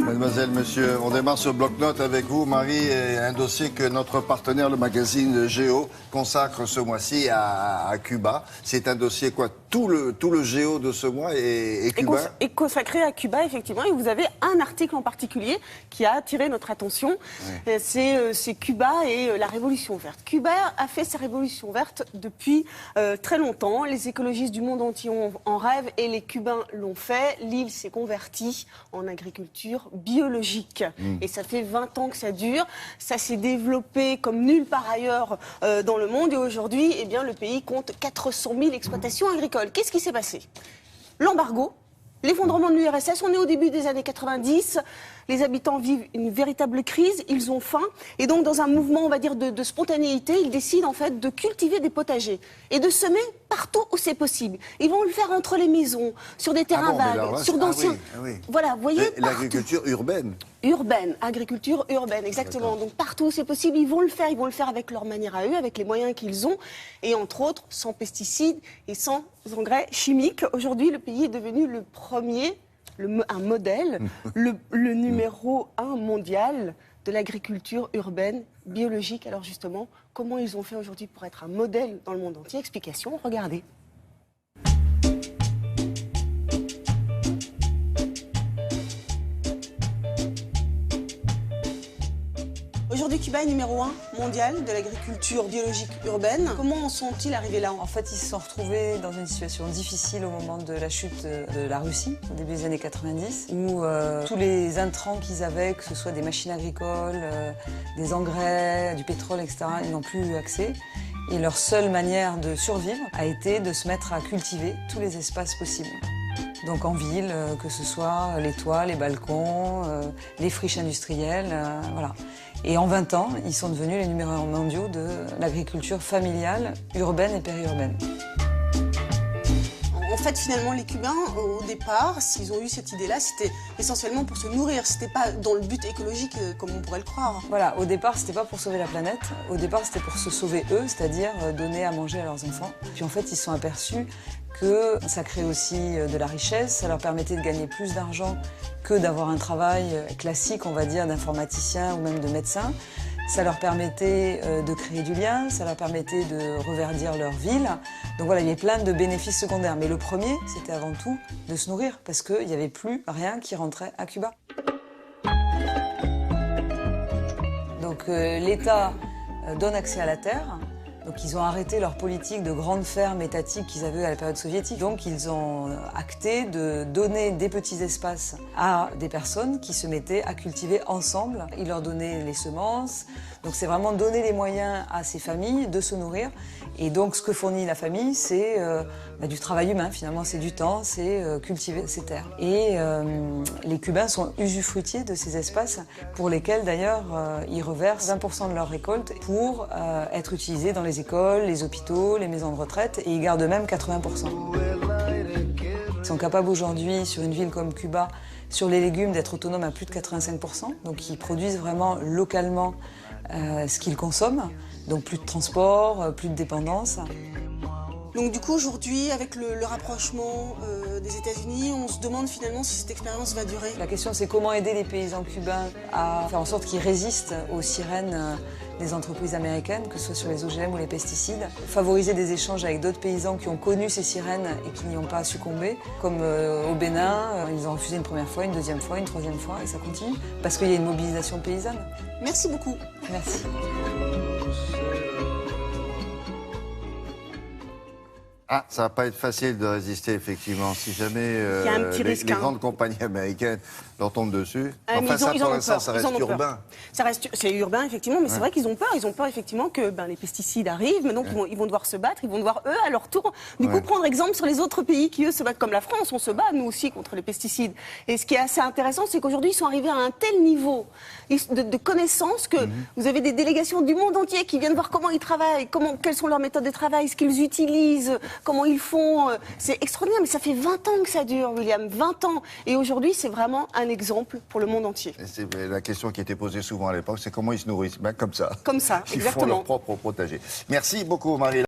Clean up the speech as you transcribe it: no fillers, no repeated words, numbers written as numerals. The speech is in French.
Mademoiselle, monsieur, on démarre ce bloc-notes avec vous, Marie, et un dossier que notre partenaire, le magazine Géo, consacre ce mois-ci à Cuba. C'est un dossier, quoi, tout le Géo de ce mois est cubain. Est consacré à Cuba, effectivement, et vous avez un article en particulier qui a attiré notre attention. Oui. C'est Cuba et la Révolution verte. Cuba a fait sa Révolution verte depuis très longtemps. Les écologistes du monde entier en rêvent et les Cubains l'ont fait. L'île s'est convertie en agriculture biologique. Et ça fait 20 ans que ça dure. Ça s'est développé comme nulle part ailleurs dans le monde. Et aujourd'hui, eh bien, le pays compte 400 000 exploitations agricoles. Qu'est-ce qui s'est passé? L'embargo, l'effondrement de l'URSS, on est au début des années 90, les habitants vivent une véritable crise, ils ont faim, et donc dans un mouvement, on va dire, de spontanéité, ils décident en fait de cultiver des potagers et de semer partout où c'est possible. Ils vont le faire entre les maisons, sur des terrains vagues, sur d'anciens... oui. Voilà, vous voyez, l'agriculture urbaine. Urbaine, agriculture urbaine, exactement. Donc partout où c'est possible, ils vont le faire avec leur manière à eux, avec les moyens qu'ils ont, et entre autres, sans pesticides et sans engrais chimiques. Aujourd'hui, le pays est devenu le premier, un modèle, le numéro 1 mondial de l'agriculture urbaine biologique. Alors justement, comment ils ont fait aujourd'hui pour être un modèle dans le monde entier? Explication, regardez. Aujourd'hui, Cuba est numéro 1 mondial de l'agriculture biologique urbaine. Comment en sont-ils arrivés là? En fait, ils se sont retrouvés dans une situation difficile au moment de la chute de la Russie, au début des années 90, où tous les intrants qu'ils avaient, que ce soit des machines agricoles, des engrais, du pétrole, etc., ils n'ont plus eu accès. Et leur seule manière de survivre a été de se mettre à cultiver tous les espaces possibles. Donc en ville, que ce soit les toits, les balcons, les friches industrielles, voilà. Et en 20 ans, ils sont devenus les numéros 1 mondiaux de l'agriculture familiale, urbaine et périurbaine. En fait, finalement, les Cubains, au départ, s'ils ont eu cette idée-là, c'était essentiellement pour se nourrir. C'était pas dans le but écologique, comme on pourrait le croire. Voilà, au départ, c'était pas pour sauver la planète. Au départ, c'était pour se sauver eux, c'est-à-dire donner à manger à leurs enfants. Puis en fait, ils se sont aperçus que ça crée aussi de la richesse, ça leur permettait de gagner plus d'argent que d'avoir un travail classique, on va dire, d'informaticien ou même de médecin. Ça leur permettait de créer du lien, ça leur permettait de reverdir leur ville. Donc voilà, il y avait plein de bénéfices secondaires. Mais le premier, c'était avant tout de se nourrir, parce qu'il n'y avait plus rien qui rentrait à Cuba. Donc l'État donne accès à la terre. Donc ils ont arrêté leur politique de grandes fermes étatiques qu'ils avaient à la période soviétique. Donc ils ont acté de donner des petits espaces à des personnes qui se mettaient à cultiver ensemble. Ils leur donnaient les semences. Donc c'est vraiment donner les moyens à ces familles de se nourrir. Et donc ce que fournit la famille, c'est du travail humain finalement, c'est du temps, c'est cultiver ces terres. Et les Cubains sont usufruitiers de ces espaces pour lesquels d'ailleurs ils reversent 20% de leur récolte pour être utilisés dans les écoles, les hôpitaux, les maisons de retraite, et ils gardent même 80%. Ils sont capables aujourd'hui, sur une ville comme Cuba, sur les légumes, d'être autonomes à plus de 85%. Donc ils produisent vraiment localement ce qu'ils consomment. Donc plus de transport, plus de dépendance. Donc du coup, aujourd'hui, avec le rapprochement des États-Unis, on se demande finalement si cette expérience va durer. La question, c'est comment aider les paysans cubains à faire en sorte qu'ils résistent aux sirènes des entreprises américaines, que ce soit sur les OGM ou les pesticides. Favoriser des échanges avec d'autres paysans qui ont connu ces sirènes et qui n'y ont pas succombé. Comme au Bénin, ils ont refusé une première fois, une deuxième fois, une troisième fois, et ça continue. Parce qu'il y a une mobilisation paysanne. Merci beaucoup. Merci. Ah, ça va pas être facile de résister, effectivement, si jamais Il y a un petit risque, les grandes compagnies américaines leur tombent dessus. Enfin, ça, pour l'instant, ça reste urbain. C'est urbain, effectivement, mais c'est vrai qu'ils ont peur. Ils ont peur, effectivement, que les pesticides arrivent, mais donc ils vont devoir se battre, ils vont devoir, eux, à leur tour, du coup, prendre exemple sur les autres pays qui, eux, se battent comme la France. On se bat, nous aussi, contre les pesticides. Et ce qui est assez intéressant, c'est qu'aujourd'hui, ils sont arrivés à un tel niveau de connaissance que vous avez des délégations du monde entier qui viennent voir comment ils travaillent, quelles sont leurs méthodes de travail, ce qu'ils utilisent, comment ils font. C'est extraordinaire, mais ça fait 20 ans que ça dure, William, 20 ans. Et aujourd'hui, c'est vraiment un exemple pour le monde entier. C'est la question qui était posée souvent à l'époque, c'est comment ils se nourrissent. Ben, comme ça. Comme ça, ils exactement. Ils font leur propre potager. Merci beaucoup, Marie.